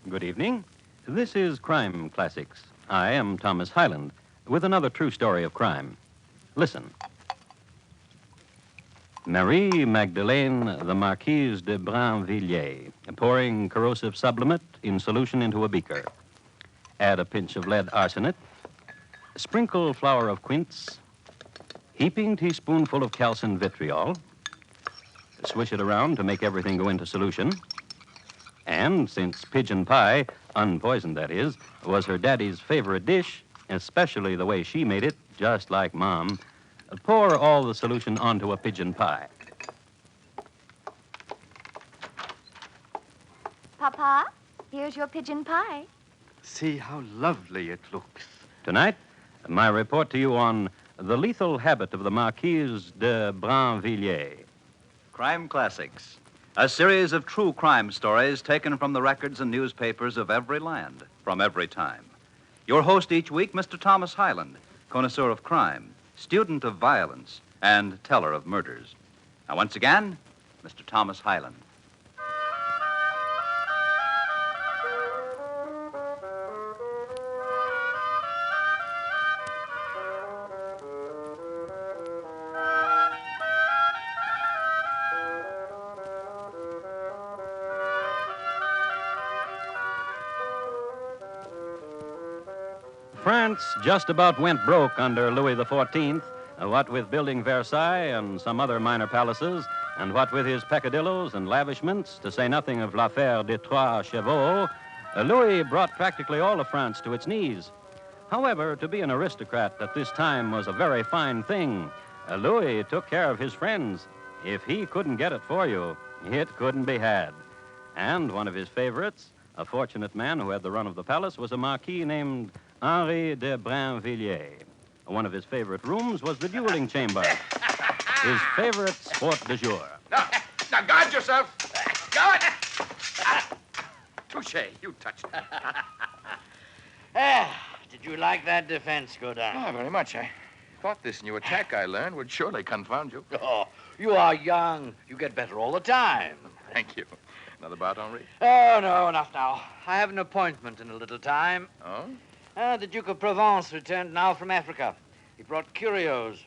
Good evening. This is Crime Classics. I am Thomas Hyland with another true story of crime. Listen. Marie Magdalene, the Marquise de Brinvilliers, pouring corrosive sublimate in solution into a beaker. Add a pinch of lead arsenate. Sprinkle flour of quince. Heaping teaspoonful of calcium vitriol. Swish it around to make everything go into solution. And since pigeon pie, unpoisoned that is, was her daddy's favorite dish, especially the way she made it, just like Mom, pour all the solution onto a pigeon pie. Papa, here's your pigeon pie. See how lovely it looks. Tonight, my report to you on the lethal habit of the Marquise de Brinvilliers. Crime Classics, a series of true crime stories taken from the records and newspapers of every land, from every time. Your host each week, Mr. Thomas Hyland, connoisseur of crime, student of violence, and teller of murders. Now, once again, Mr. Thomas Hyland. France just about went broke under Louis XIV, what with building Versailles and some other minor palaces, and what with his peccadillos and lavishments, to say nothing of l'affaire des trois chevaux, Louis brought practically all of France to its knees. However, to be an aristocrat at this time was a very fine thing. Louis took care of his friends. If he couldn't get it for you, it couldn't be had. And one of his favorites, a fortunate man who had the run of the palace, was a marquis named Henri de Brinvilliers. One of his favorite rooms was the dueling chamber. His favorite sport du jour. Now, guard yourself. Guard. Touche, you touched it. Did you like that defense, Godin? Oh, very much. I thought this new attack I learned would surely confound you. Oh, you are young. You get better all the time. Thank you. Another bout, Henri? Oh, no, enough now. I have an appointment in a little time. Oh? The Duke of Provence returned now from Africa. He brought curios.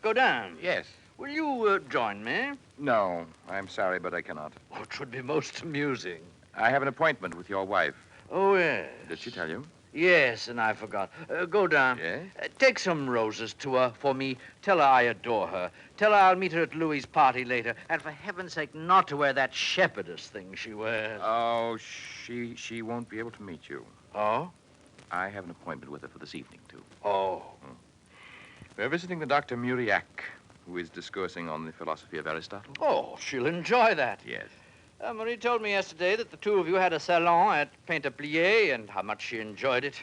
Godin. Yes. Will you join me? No, I'm sorry, but I cannot. Oh, it would be most amusing. I have an appointment with your wife. Oh, yes. Did she tell you? Yes, and I forgot. Godin. Yes? Take some roses to her for me. Tell her I adore her. Tell her I'll meet her at Louis's party later. And for heaven's sake, not to wear that shepherdess thing she wears. Oh, she won't be able to meet you. Oh? I have an appointment with her for this evening, too. Oh. We're visiting the Dr. Mauriac, who is discoursing on the philosophy of Aristotle. Oh, she'll enjoy that. Yes. Marie told me yesterday that the two of you had a salon at Brinvilliers and how much she enjoyed it.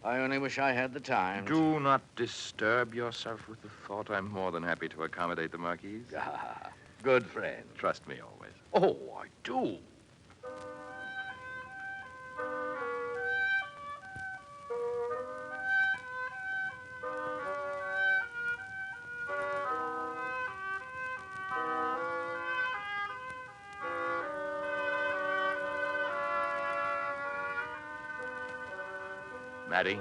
I only wish I had the time. Do not disturb yourself with the thought. I'm more than happy to accommodate the Marquise. Ah, good friend. Trust me always. Oh, I do. Maddie,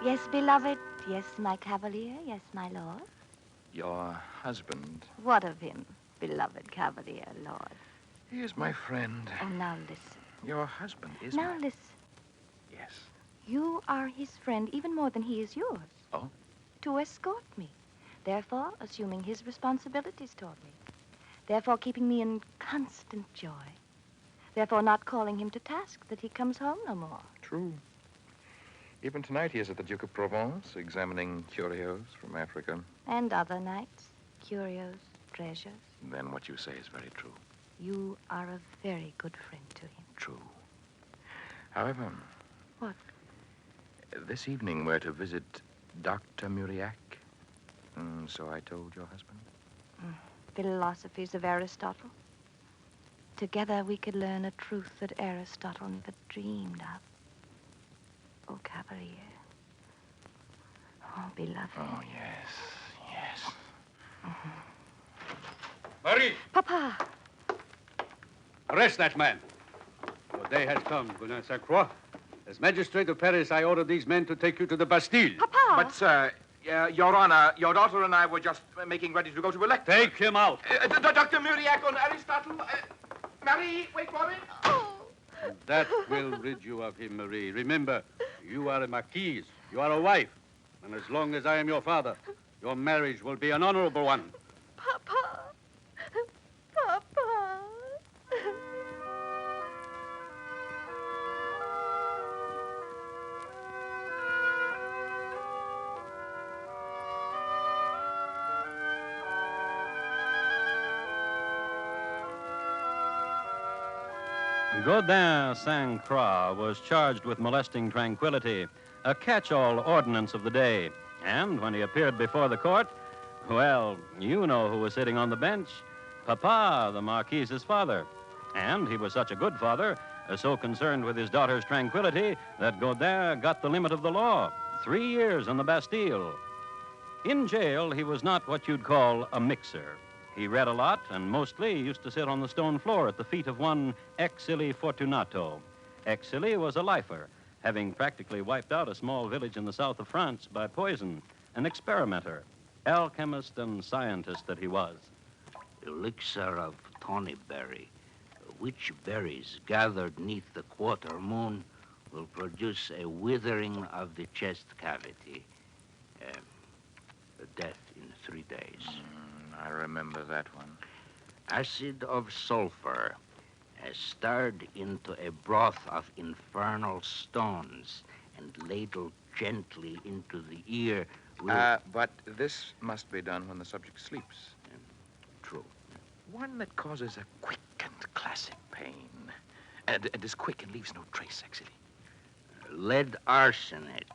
Yes, beloved. Yes, my cavalier. Yes, my lord. your husband, What of him, beloved cavalier, lord? he is my friend. Oh, now listen. Your husband is Now my... listen. Yes. You are his friend even more than he is yours. Oh? To escort me. Therefore, assuming his responsibilities toward me. Therefore, keeping me in constant joy. Therefore, not calling him to task that he comes home no more. True. Even tonight he is at the Duke of Provence, examining curios from Africa. And other nights, curios, treasures. Then what you say is very true. You are a very good friend to him. True. However... What? This evening we're to visit Dr. Mauriac. So I told your husband. Philosophies of Aristotle. Together we could learn a truth that Aristotle never dreamed of. Oh, cavalier. Oh, beloved. Oh, yes, yes. Marie, Papa. arrest that man. Your day has come, Gonin Sainte Croix. As magistrate of Paris, I ordered these men to take you to the Bastille. Papa! But, sir, Your Honor, your daughter and I were just making ready to go to a lecture. Take him out. Dr. Muriac and Aristotle. Marie, wait for me. Oh! That will rid you of him, Marie. Remember, you are a Marquise. You are a wife. And as long as I am your father, your marriage will be an honorable one. Papa! Papa! Gaudin Sainte Croix was charged with molesting tranquility, a catch-all ordinance of the day. And when he appeared before the court, well, you know who was sitting on the bench. Papa, the Marquise's father. And he was such a good father, so concerned with his daughter's tranquility, that Gaudin got the limit of the law, 3 years in the Bastille. In jail, he was not what you'd call a mixer. He read a lot and mostly used to sit on the stone floor at the feet of one Exili Fortunato. Exili was a lifer, having practically wiped out a small village in the south of France by poison, an experimenter, alchemist and scientist that he was. Elixir of tawny berry, which berries gathered neath the quarter moon will produce a withering of the chest cavity. Death in 3 days. I remember that one. Acid of sulfur, stirred into a broth of infernal stones and ladled gently into the ear will... But this must be done when the subject sleeps. True. One that causes a quick and classic pain. And is quick and leaves no trace, actually. Lead arsenate,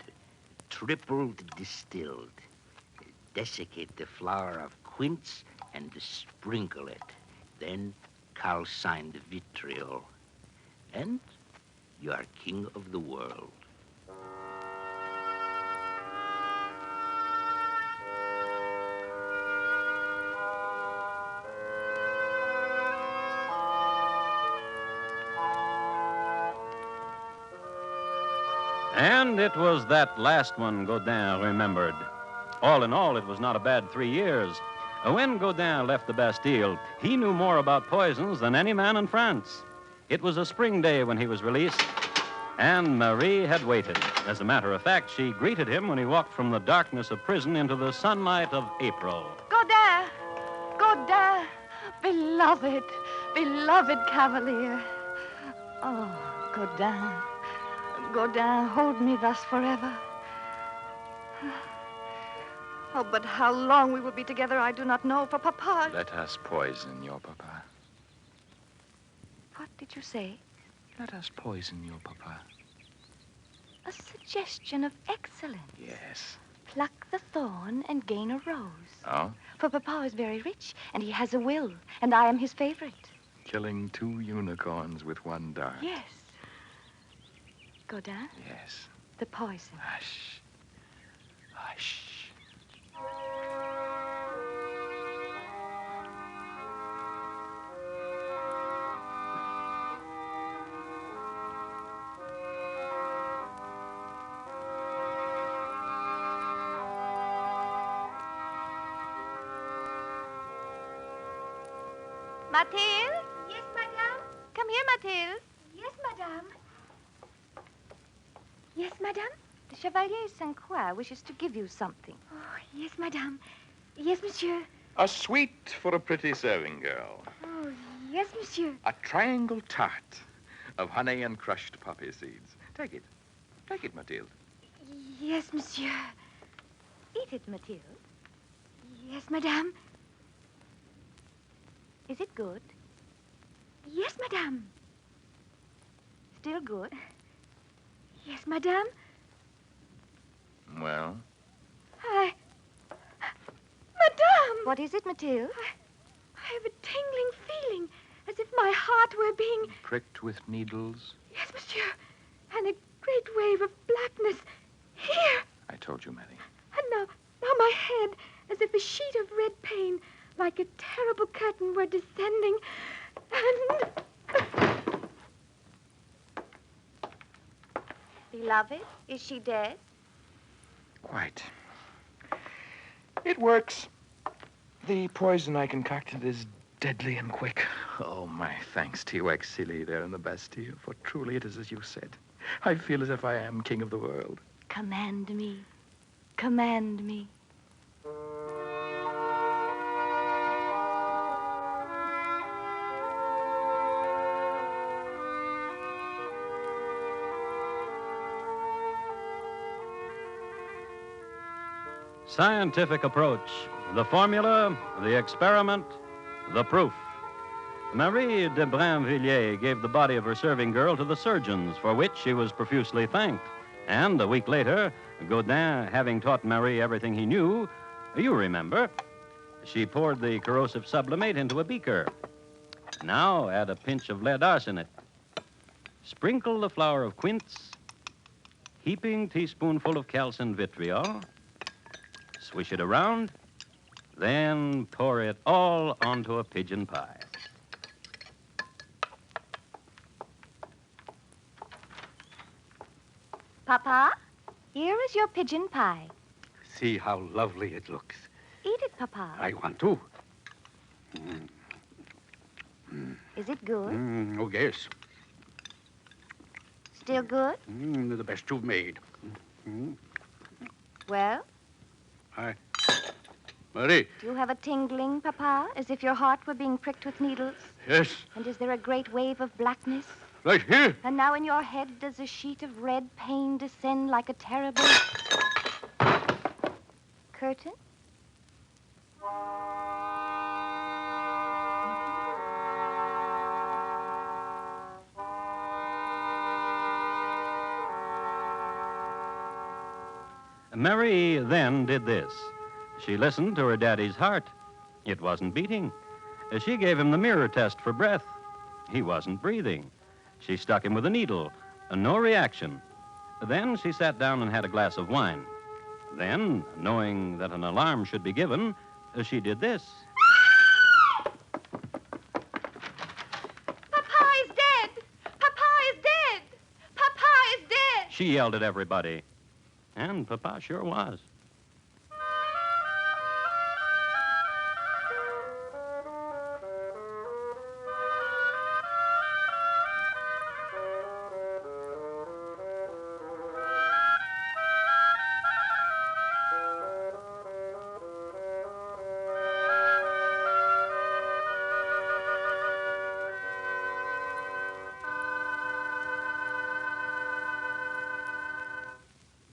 tripled distilled. Desiccate the flower of quince and sprinkle it. Then calcined vitriol. And you are king of the world. And it was that last one Gaudin remembered. All in all, it was not a bad 3 years. When Gaudin left the Bastille, he knew more about poisons than any man in France. It was a spring day when he was released, and Marie had waited. As a matter of fact, she greeted him when he walked from the darkness of prison into the sunlight of April. Gaudin! Gaudin! Beloved, beloved cavalier. Oh, Gaudin. Gaudin, hold me thus forever. Oh, but how long we will be together, I do not know, for Papa... Let us poison your papa. What did you say? Let us poison your papa. A suggestion of excellence. Yes. Pluck the thorn and gain a rose. Oh? For Papa is very rich, and he has a will, and I am his favorite. Killing 2 unicorns with 1 dart. Yes. Gaudin, Yes. the poison. Hush. Hush. Mathilde? Yes, madame. Come here, Mathilde. Yes, madame. Yes, madame. The Chevalier Sainte Croix wishes to give you something. Oh, yes, madame. Yes, monsieur. A sweet for a pretty serving girl. Oh, yes, monsieur. A triangle tart of honey and crushed poppy seeds. Take it. Take it, Mathilde. Yes, monsieur. Eat it, Mathilde. Yes, madame. Is it good? Yes, madame. Still good? Yes, madame. Well? Madame! What is it, Mathilde? I have a tingling feeling, as if my heart were being... Pricked with needles? Yes, monsieur. And a great wave of blackness here. I told you, Maddie. And now my head, as if a sheet of red pain, like a terrible curtain, were descending. And... Beloved, is she dead? Quite. It works. The poison I concocted is deadly and quick. Oh, my thanks to you, Exili, there in the Bastille, for truly it is as you said. I feel as if I am king of the world. Command me. Command me. Scientific approach, the formula, the experiment, the proof. Marie de Brinvilliers gave the body of her serving girl to the surgeons, for which she was profusely thanked. And a week later, Gaudin, having taught Marie everything he knew, you remember, she poured the corrosive sublimate into a beaker. Now add a pinch of lead arsenate. Sprinkle the flour of quince, heaping teaspoonful of calcined vitriol. Swish it around, then pour it all onto a pigeon pie. Papa, here is your pigeon pie. See how lovely it looks. Eat it, Papa. I want to. Is it good? Oh, yes. Still good? The best you've made. Well, Marie. do you have a tingling, Papa, as if your heart were being pricked with needles? Yes, And is there a great wave of blackness? right here. And now in your head does a sheet of red pain descend like a terrible curtain? Marie then did this. She listened to her daddy's heart. It wasn't beating. She gave him the mirror test for breath. He wasn't breathing. She stuck him with a needle. No reaction. Then she sat down and had a glass of wine. Then, knowing that an alarm should be given, she did this. Papa is dead! Papa is dead! Papa is dead! She yelled at everybody. And Papa sure was.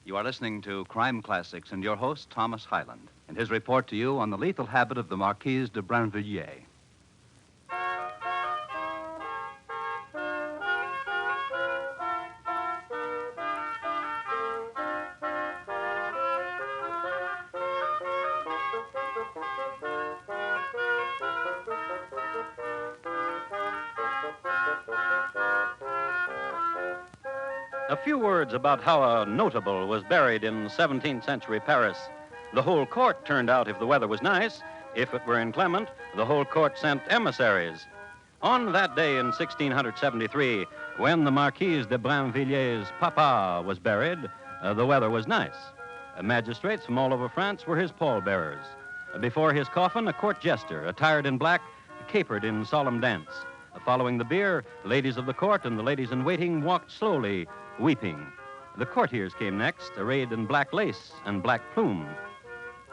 You are listening to Crime Classics and your host, Thomas Hyland, and his report to you on the lethal habit of the Marquise de Brinvilliers. A few words about how a notable was buried in 17th century Paris. The whole court turned out if the weather was nice. If it were inclement, the whole court sent emissaries. On that day in 1673, when the Marquise de Brinvilliers' papa was buried, the weather was nice. Magistrates from all over France were his pallbearers. Before his coffin, a court jester, attired in black, capered in solemn dance. Following the bier, ladies of the court and the ladies in waiting walked slowly, weeping. The courtiers came next, arrayed in black lace and black plume.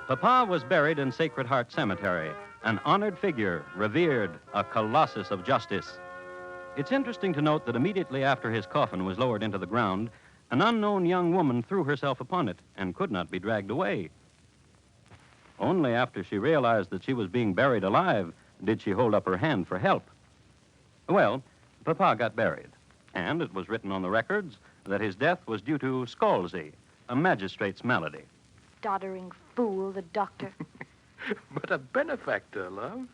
Papa was buried in Sacred Heart Cemetery, an honored figure, revered, a colossus of justice. It's interesting to note that immediately after his coffin was lowered into the ground, an unknown young woman threw herself upon it and could not be dragged away. Only after she realized that she was being buried alive did she hold up her hand for help. Well, Papa got buried, and it was written on the records that his death was due to scalzi, a magistrate's malady. Doddering fool, the doctor. But a benefactor, love.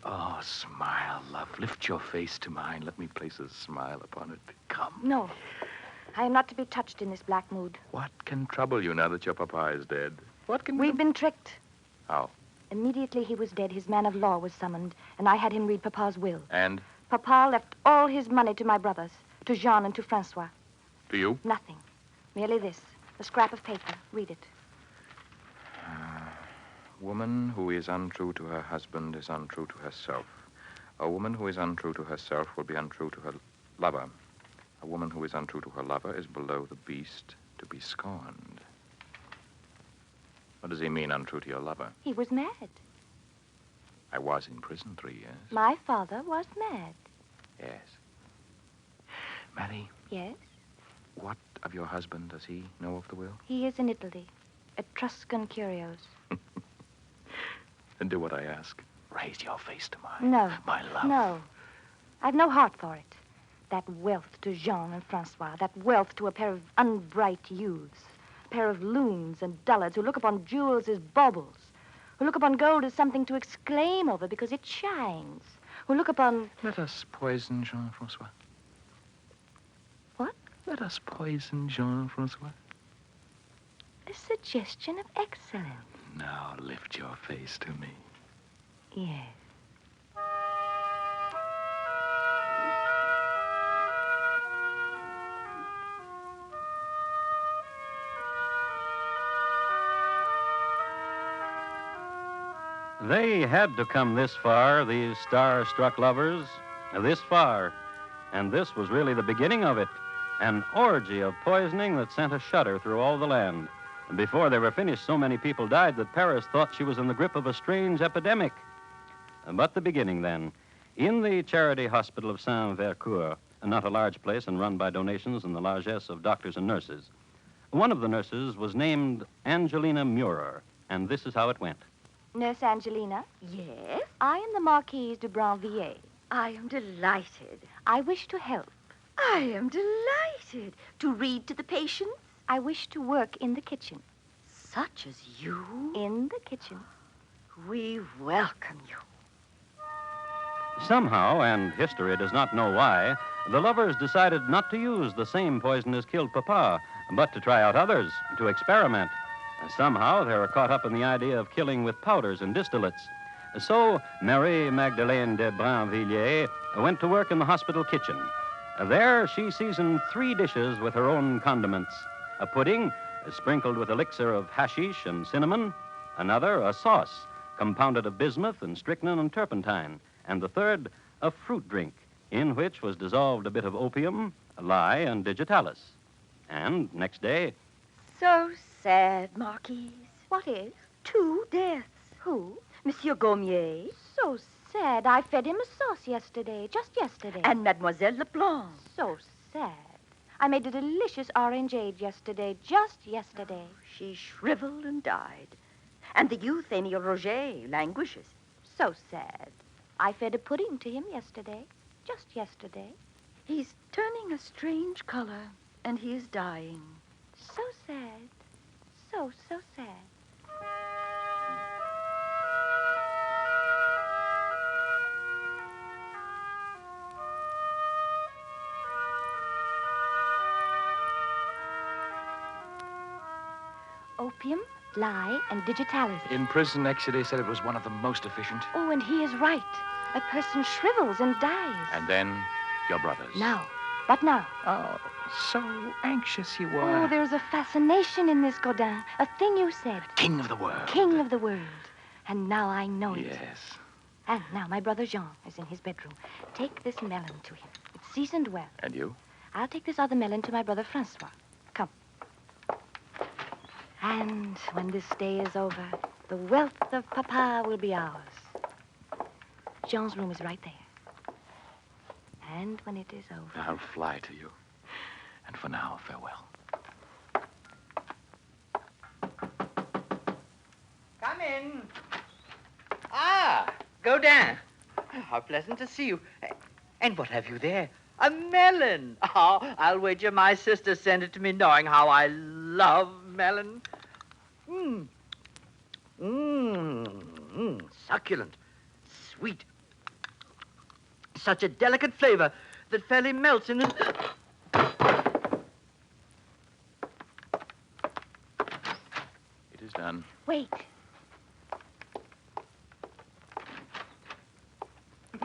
Oh, smile, love. Lift your face to mine. Let me place a smile upon it. Come. No, I am not to be touched in this black mood. What can trouble you now that your papa is dead? What can... We've been tricked. How? Immediately he was dead, his man of law was summoned, and I had him read Papa's will. And? Papa left all his money to my brothers, to Jean and to Francois. To you? Nothing. Merely this. A scrap of paper. Read it. Woman who is untrue to her husband is untrue to herself. A woman who is untrue to herself will be untrue to her lover. A woman who is untrue to her lover is below the beast to be scorned. What does he mean, untrue to your lover? He was mad. I was in prison 3 years. My father was mad. Yes. Maddie, Yes? what of your husband does he know of the will? He is in Italy. Etruscan curios. Then do what I ask. Raise your face to mine. No. My love. No. I've no heart for it. That wealth to Jean and Francois. That wealth to a pair of unbright youths. A pair of loons and dullards who look upon jewels as baubles. Who look upon gold as something to exclaim over because it shines. Who look upon... Let us poison Jean-Francois. What? Let us poison Jean-Francois. A suggestion of excellence. Now lift your face to me. Yes. They had to come this far, these star-struck lovers, this far. And this was really the beginning of it, an orgy of poisoning that sent a shudder through all the land. And before they were finished, so many people died that Paris thought she was in the grip of a strange epidemic. But the beginning, then. In the charity hospital of Saint-Vercourt, not a large place and run by donations and the largesse of doctors and nurses, one of the nurses was named Angelina Murer, and this is how it went. Nurse Angelina, Yes? I am the Marquise de Brinvilliers. I am delighted. I wish to help. I am delighted. To read to the patients? I wish to work in the kitchen. Such as you? In the kitchen. We welcome you. Somehow, and history does not know why, the lovers decided not to use the same poison as killed Papa, but to try out others, to experiment. Somehow, they were caught up in the idea of killing with powders and distillates. So, Marie Magdalene de Brinvilliers went to work in the hospital kitchen. There, she seasoned 3 dishes with her own condiments. A pudding, sprinkled with elixir of hashish and cinnamon. Another, a sauce, compounded of bismuth and strychnine and turpentine. And the third, a fruit drink, in which was dissolved a bit of opium, lye, and digitalis. And next day... So sad, Marquise. What is? 2 deaths. Who? Monsieur Gommier So sad. I fed him a sauce yesterday, just yesterday. and Mademoiselle Leblanc. So sad. I made a delicious orangeade yesterday, just yesterday. She shriveled and died. And the youth, Emile Roger, languishes. So sad. I fed a pudding to him yesterday, just yesterday. He's turning a strange color, and he is dying. So sad. So sad. Opium, lye, and digitalis. In prison, Exeter said it was one of the most efficient. Oh, and he is right. A person shrivels and dies. And then, your brothers. Now. But now. Oh, so anxious you were. Oh, there's a fascination in this, Godin. A thing you said. King of the world. King of the world. And now I know it. Yes. And now my brother Jean is in his bedroom. Take this melon to him. It's seasoned well. And you? I'll take this other melon to my brother Francois. Come. And when this day is over, the wealth of Papa will be ours. Jean's room is right there. And when it is over... I'll fly to you. And for now, farewell. Come in. Ah, Godin. How pleasant to see you. And what have you there? A melon. Oh, I'll wager my sister sent it to me knowing how I love melon. Succulent. Sweet. Such a delicate flavor that fairly melts in the... It is done. Wait.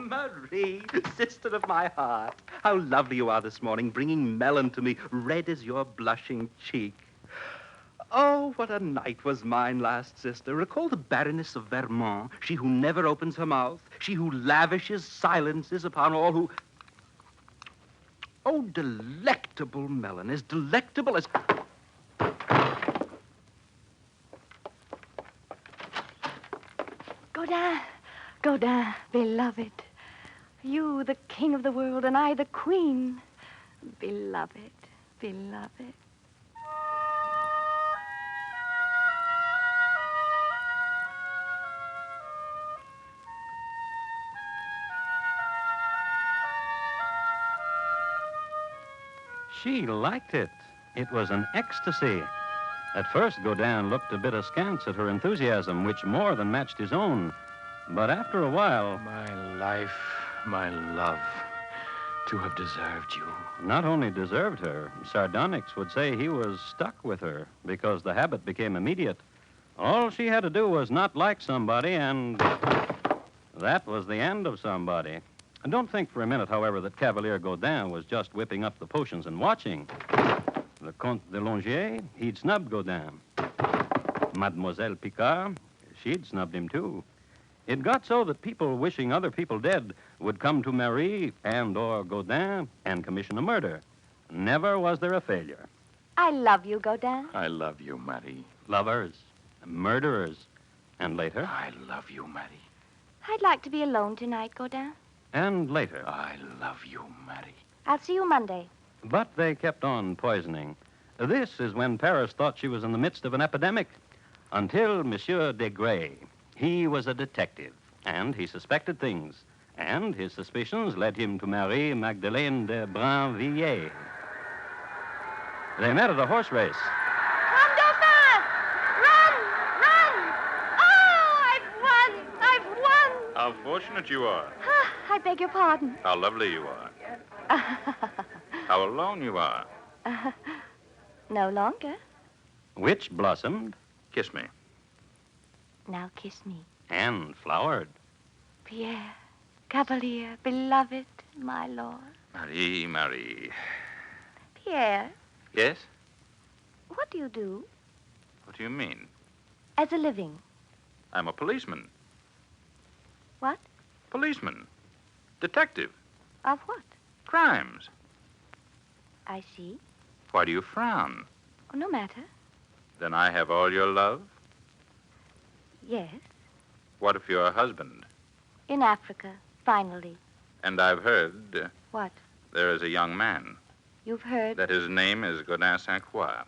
Murderous. Marie, sister of my heart. How lovely you are this morning, bringing melon to me, red as your blushing cheek. Oh, what a night was mine last, sister. Recall the Baroness of Vermont, she who never opens her mouth, she who lavishes silences upon all who... Oh, delectable melon, as delectable as... Godin, beloved. You, the king of the world, and I, the queen. Beloved. She liked it. It was an ecstasy. At first, Godin looked a bit askance at her enthusiasm, which more than matched his own. But after a while... My life, my love, to have deserved you. Not only deserved her, sardonyx would say he was stuck with her because the habit became immediate. All she had to do was not like somebody, and that was the end of somebody. And don't think for a minute, however, that Cavalier Godin was just whipping up the potions and watching. The Comte de Longier, he'd snubbed Godin. Mademoiselle Picard, she'd snubbed him, too. It got so that people wishing other people dead would come to Marie and/or Godin and commission a murder. Never was there a failure. I love you, Godin. I love you, Marie. Lovers, murderers, and later... I love you, Marie. I'd like to be alone tonight, Godin. And later. I love you, Marie. I'll see you Monday. But they kept on poisoning. This is when Paris thought she was in the midst of an epidemic. Until Monsieur Desgrais. He was a detective, and he suspected things. And his suspicions led him to Marie Magdalene de Brinvilliers. They met at a horse race. Run, Dauphin! Run! Oh, I've won! How fortunate you are. I beg your pardon. How lovely you are. How alone you are. No longer. Which blossomed Kiss me. Now kiss me. and flowered. Pierre, Cavalier, beloved, my lord. Marie. Pierre, Yes? what do you do What do you mean? as a living? I'm a policeman. What? Policeman. Detective. Of what? Crimes. I see. Why do you frown? Oh, no matter. Then I have all your love? Yes. What if you're a husband? In Africa, finally. And I've heard What? there is a young man, You've heard? that his name is Godin Saint Croix.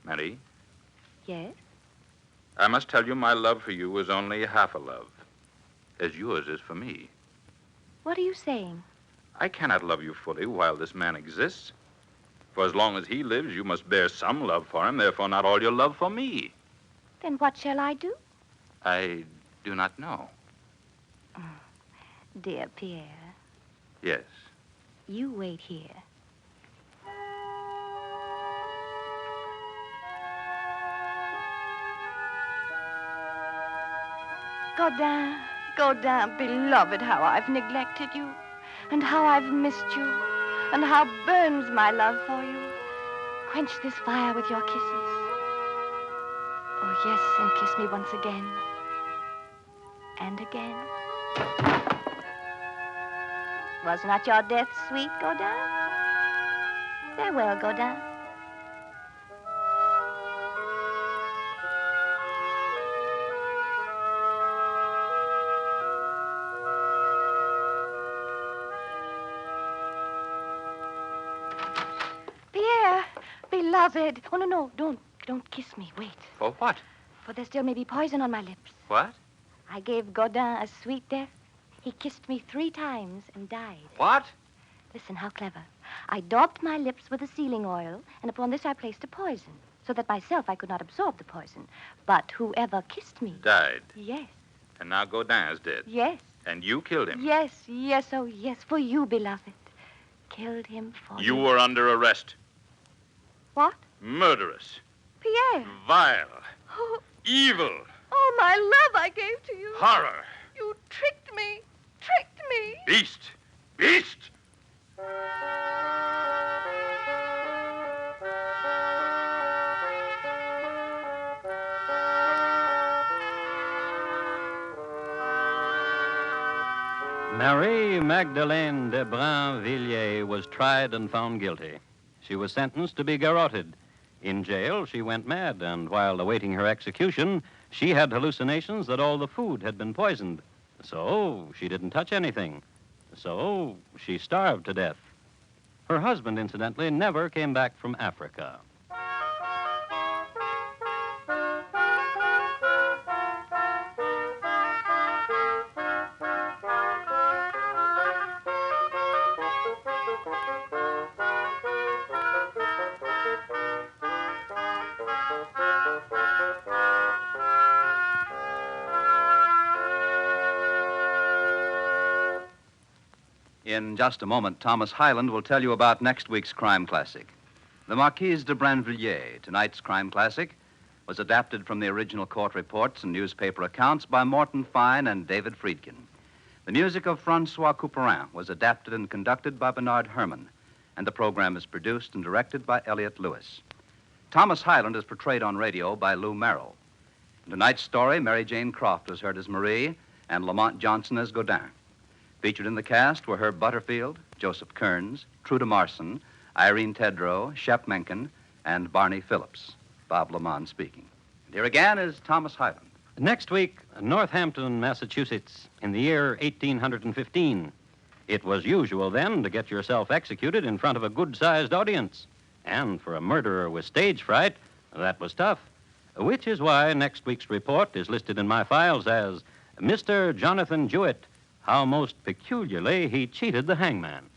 Marie, Yes. I must tell you my love for you is only half a love, as yours is for me. What are you saying? I cannot love you fully while this man exists. For as long as he lives, you must bear some love for him, therefore not all your love for me. Then what shall I do? I do not know. Dear Pierre, Yes. you wait here. Godin, beloved, how I've neglected you, and how I've missed you, and how burns my love for you. Quench this fire with your kisses. Oh, yes, and kiss me once again. And again. Was not your death sweet, Godin? Farewell, Godin. Pierre, beloved. Oh, no, don't kiss me. Wait. For what? For there still may be poison on my lips. What? I gave Godin a sweet death. He kissed me 3 times and died. What? Listen, how clever. I daubed my lips with a sealing oil, and upon this I placed a poison, so that myself I could not absorb the poison. But whoever kissed me... Died. Yes, And now Godin is dead. yes, And you killed him. yes, oh yes, for you, beloved. Killed him for You were under arrest. What? Murderous. Pierre. Vile. Oh, Evil. oh, my love I gave to you. Horror. You tricked me. tricked me. Beast! Beast! Marie Magdalene de Brinvilliers was tried and found guilty. She was sentenced to be garroted. In jail, she went mad, and while awaiting her execution, she had hallucinations that all the food had been poisoned. So she didn't touch anything. So she starved to death. Her husband, incidentally, never came back from Africa. In just a moment, Thomas Hyland will tell you about next week's crime classic. The Marquise de Brinvilliers, tonight's crime classic, was adapted from the original court reports and newspaper accounts by Morton Fine and David Friedkin. The music of Francois Couperin was adapted and conducted by Bernard Herrmann, and the program is produced and directed by Elliott Lewis. Thomas Hyland is portrayed on radio by Lou Merrill. In tonight's story, Mary Jane Croft was heard as Marie and Lamont Johnson as Godin. Featured in the cast were Herb Butterfield, Joseph Kearns, Trude Marson, Irene Tedrow, Shep Menken, and Barney Phillips. Bob Lamont speaking. And here again is Thomas Hyland. Next week, Northampton, Massachusetts, in the year 1815. It was usual then to get yourself executed in front of a good-sized audience. And for a murderer with stage fright, that was tough. Which is why next week's report is listed in my files as Mr. Jonathan Jewett, how most peculiarly he cheated the hangman.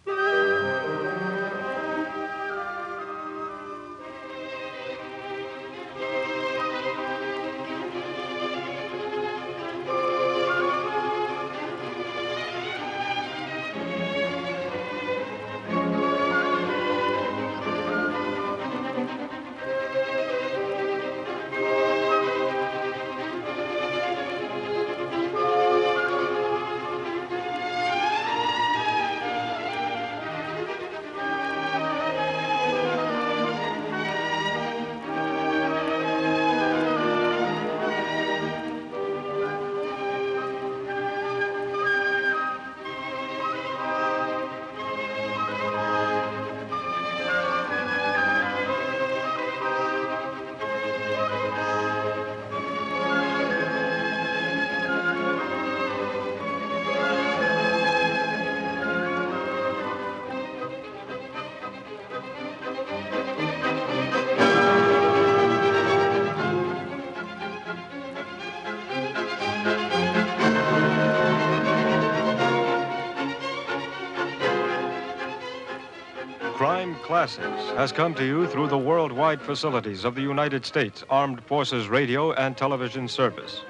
Crime Classics has come to you through the worldwide facilities of the United States Armed Forces Radio and Television Service.